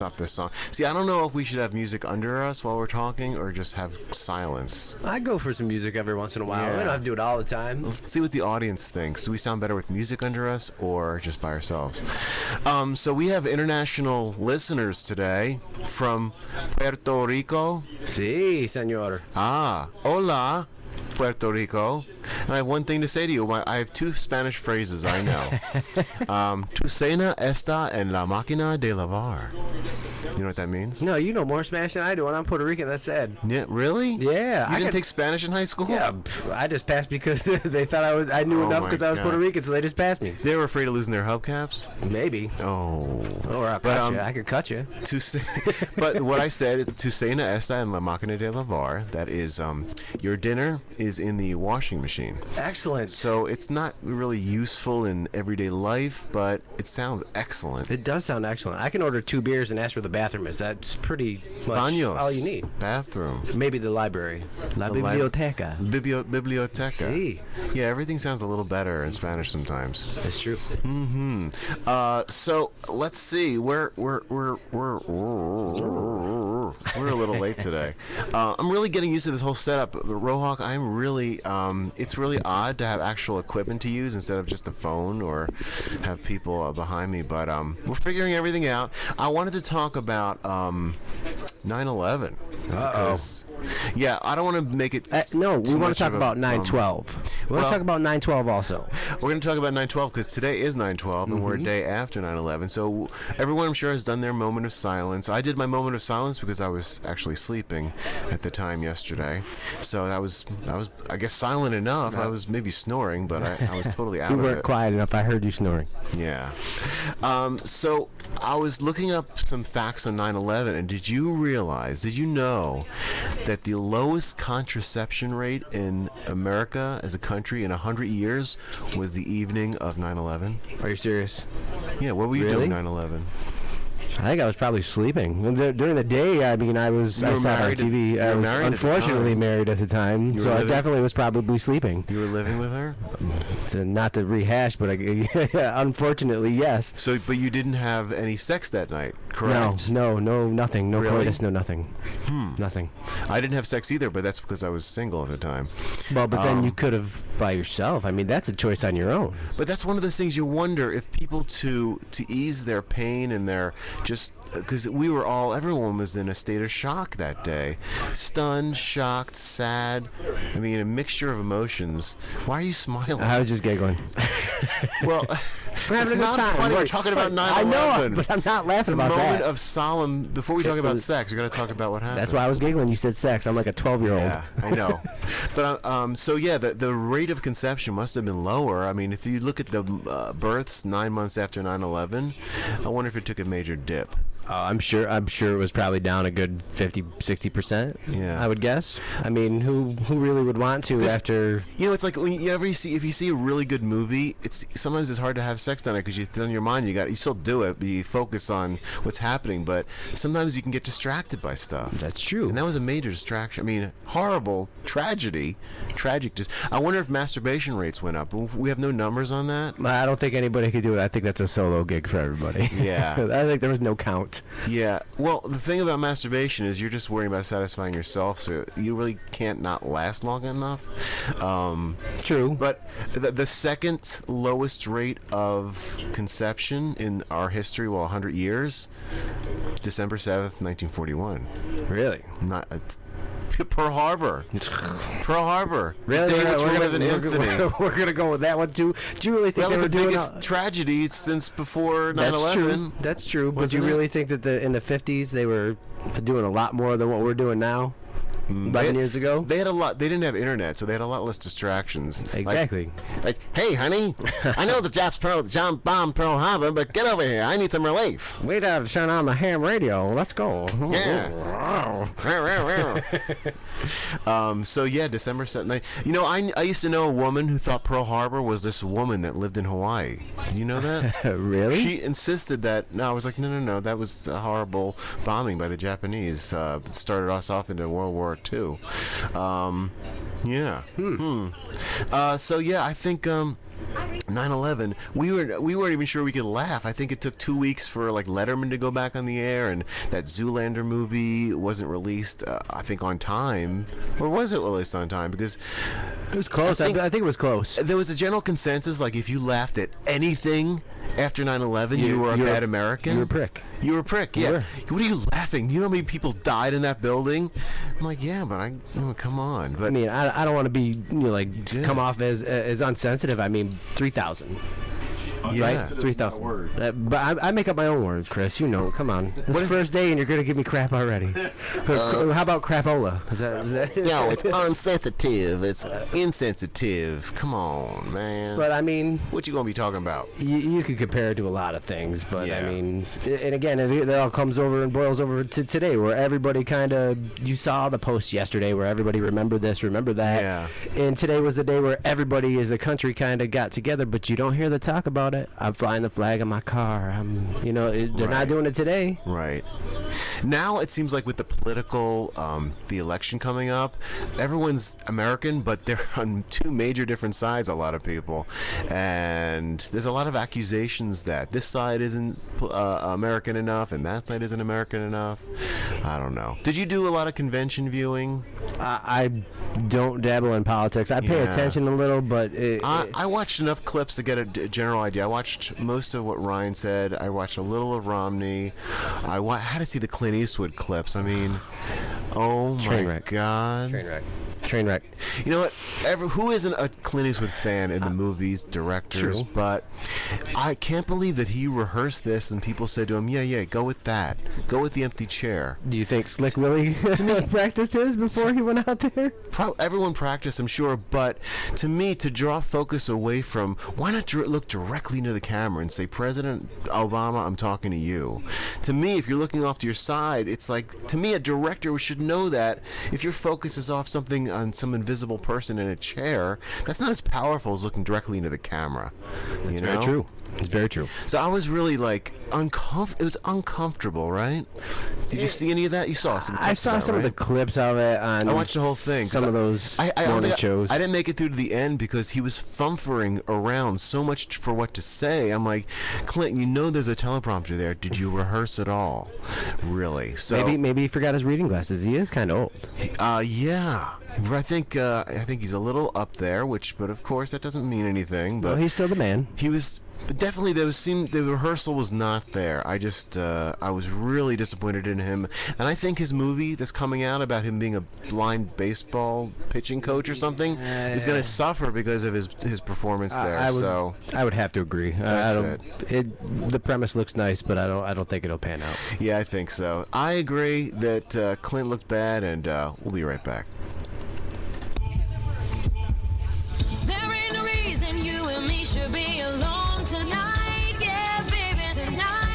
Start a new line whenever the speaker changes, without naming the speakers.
Stop this song. See, I don't know if we should have music under us while we're talking or just have silence.
I go for some music every once in a while.
Yeah.
I don't have to do it all the time.
Let's see what the audience thinks. Do we sound better with music under us or just by ourselves? So we have international listeners today from Puerto Rico.
Sí, señor.
Ah, hola, Puerto Rico. And I have one thing to say to you. I have two Spanish phrases I know. Tu cena está en la máquina de lavar. You know what that means?
No, you know more Spanish than I do, and I'm Puerto Rican. That's sad.
Yeah, really?
Yeah.
You didn't take Spanish in high school?
Yeah, I just passed because they thought I knew enough because I was Puerto Rican, so they just passed me.
They were afraid of losing their hubcaps?
Maybe.
Oh.
Or I'll cut you. I could cut you.
But what I said, tu cena está en la máquina de lavar, that is, your dinner is in the washing machine.
Excellent.
So it's not really useful in everyday life, but it sounds excellent.
It does sound excellent. I can order 2 beers and ask where the bathroom is. That's pretty much
Baños.
all you need.
Bathroom.
Maybe the library. La biblioteca.
Biblioteca.
Sí.
Yeah, everything sounds a little better in Spanish sometimes.
That's true.
Mm-hmm. So let's see. We're a little late today. I'm really getting used to this whole setup. Rohawk, I'm really, it's really odd to have actual equipment to use instead of just a phone or have people behind me. But we're figuring everything out. I wanted to talk about 9/11. Because, yeah, I don't want to make it.
No, we want to talk about 9/12. We want to talk about 9/12 also.
We're going to talk about 9/12 because today is 9/12 and we're a day after 9/11. So everyone, I'm sure, has done their moment of silence. I did my moment of silence because I was actually sleeping at the time yesterday. So that was I guess, silent enough. I was maybe snoring, but I was totally out of it.
You weren't quiet enough. I heard you snoring.
Yeah. So I was looking up some facts on 9/11, and did you know that the lowest contraception rate in America as a country in 100 years was the evening of 9/11?
Are you serious?
Yeah, what were you doing 9/11?
I think I was probably sleeping. During the day, I mean, I saw it on TV. I was unfortunately married at the time, so I definitely was probably sleeping.
You were living with her?
Not to rehash, but unfortunately, yes.
So, but you didn't have any sex that night, correct?
No, nothing. No
really?
coitus, no nothing. Nothing.
I didn't have sex either, but that's because I was single at the time.
Well, but then you could have by yourself. I mean, that's a choice on your own.
But that's one of those things you wonder if people to ease their pain and their just because everyone was in a state of shock that day, stunned, shocked, sad. I mean, a mixture of emotions. Why are you smiling?
I was just giggling.
Well, it's not funny. We're talking about 9/11.
I know, but I'm not laughing about that.
It's a moment of solemn. Before we talk about sex, we're going to talk about what happened.
That's why I was giggling. You said sex. I'm like a 12-year-old.
Yeah, I know. But so yeah, the rate of conception must have been lower. I mean, if you look at the births 9 months after 9/11, I wonder if it took a major dip.
I'm sure it was probably down a good 50-60%.
Yeah,
I would guess. I mean, who really would want to after?
It's like when if you see a really good movie, sometimes it's hard to have sex on it because it's in your mind. You still do it, but you focus on what's happening. But sometimes you can get distracted by stuff.
That's true.
And that was a major distraction. I mean, horrible tragic. I wonder if masturbation rates went up. We have no numbers on that.
I don't think anybody could do it. I think that's a solo gig for everybody.
Yeah.
I think there was no count.
Yeah. Well, the thing about masturbation is you're just worrying about satisfying yourself, so you really can't not last long enough.
True.
But the second lowest rate of conception in our history, 100 years, December 7th, 1941.
Really?
Not Pearl Harbor. Pearl Harbor.
Really?
We're
going to go with that one, too. Do you really think
that was the
doing
biggest tragedy since before 9/11?
That's true. But do you really think that in the 50s they were doing a lot more than what we're doing now? 11 years ago?
They had a lot. They didn't have internet, so they had a lot less distractions.
Exactly.
Like hey, honey, I know the Japs bombed Pearl Harbor, but get over here. I need some relief.
Wait to turn on the ham radio. Let's go.
Yeah. So yeah, December 7th. I used to know a woman who thought Pearl Harbor was this woman that lived in Hawaii. Did you know that?
Really?
She insisted that. No, I was like, no. That was a horrible bombing by the Japanese. It started us off into World War II. Yeah. So yeah, I think 9/11. We weren't even sure we could laugh. I think it took 2 weeks for like Letterman to go back on the air, and that Zoolander movie wasn't released. I think on time, or was it released on time? Because
it was close. I think it was close.
There was a general consensus, like if you laughed at anything after 9/11, you were a bad American.
You were a prick.
You were a prick, yeah. What are you laughing? You know how many people died in that building? I'm like, yeah, but come on. But
I mean, I don't want to be come off as unsensitive. I mean, 3,000. Right? 3,000. But I make up my own words, Chris. You know, come on. It's the first day and you're going to give me crap already. How about crapola? Is that
no, it's unsensitive. It's insensitive. Come on, man.
But I mean,
what you going to be talking about?
You could compare it to a lot of things, but I mean, and again, it all comes over and boils over to today, where everybody kind of, you saw the post yesterday where everybody remember this, remember that.
Yeah.
And today was the day where everybody as a country kind of got together, but you don't hear the talk about it. I'm flying the flag in my car. They're not doing it today.
Right. Now it seems like with the political, the election coming up, everyone's American, but they're on two major different sides, a lot of people. And there's a lot of accusations that this side isn't American enough and that side isn't American enough. I don't know. Did you do a lot of convention viewing?
I don't dabble in politics. I pay attention a little, but
I watched enough clips to get a general idea. I watched most of what Ryan said. I watched a little of Romney. I had to see the Clint Eastwood clips. I mean, oh my God.
Train wreck.
You know what? Who isn't a Clint Eastwood fan in the movies, directors?
True.
But I can't believe that he rehearsed this and people said to him, yeah, go with that. Go with the empty chair.
Do you think Slick Willie practiced his before he went out there?
Everyone practiced, I'm sure, but to me, to draw focus away from, why not look directly into the camera and say, President Obama, I'm talking to you. To me, if you're looking off to your side, it's like, to me, a director should know that if your focus is off something on some invisible person in a chair, that's not as powerful as looking directly into the camera.
That's very true. It's very true.
So I was really like it was uncomfortable, right? Did you see any of that? You saw some clips.
I saw some of the clips of it on
I watched the whole thing.
Some of those morning shows.
I didn't make it through to the end because he was fumfering around so much for what to say. I'm like, Clint, you know there's a teleprompter there. Did you rehearse at all? Really? So
maybe he forgot his reading glasses. He is kind of old.
Yeah. I think he's a little up there, but of course that doesn't mean anything. But
he's still the man.
He was. But definitely, the rehearsal was not there. I was really disappointed in him, and I think his movie that's coming out about him being a blind baseball pitching coach or something is going to suffer because of his performance there.
I would have to agree. The premise looks nice, but I don't think it'll pan out.
Yeah, I think so. I agree that Clint looked bad, and we'll be right back.